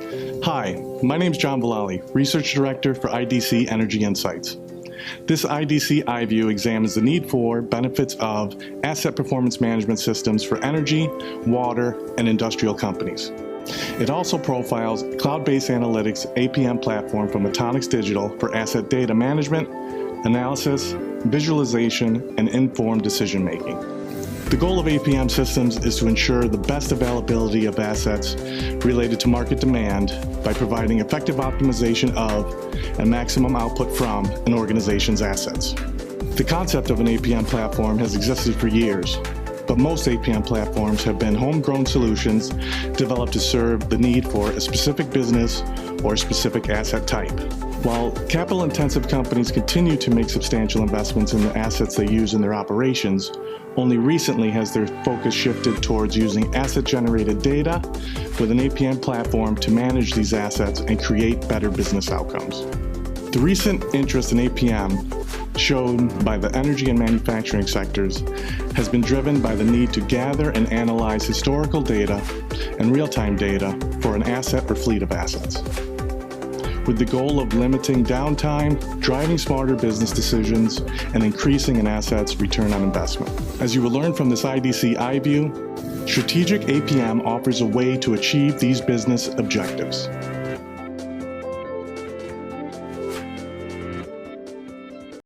Hi, my name is John Vallali, Research Director for IDC Energy Insights. This IDC iView examines the need for, benefits of, asset performance management systems for energy, water, and industrial companies. It also profiles cloud-based analytics APM platform from Atonix Digital for asset data management, analysis, visualization, and informed decision-making. The goal of APM systems is to ensure the best availability of assets related to market demand by providing effective optimization of and maximum output from an organization's assets. The concept of an APM platform has existed for years, but most APM platforms have been homegrown solutions developed to serve the need for a specific business or a specific asset type. While capital-intensive companies continue to make substantial investments in the assets they use in their operations, only recently has their focus shifted towards using asset-generated data with an APM platform to manage these assets and create better business outcomes. The recent interest in APM shown by the energy and manufacturing sectors has been driven by the need to gather and analyze historical data and real-time data for an asset or fleet of assets, with the goal of limiting downtime, driving smarter business decisions, and increasing an asset's return on investment. As you will learn from this IDC iView, strategic APM offers a way to achieve these business objectives.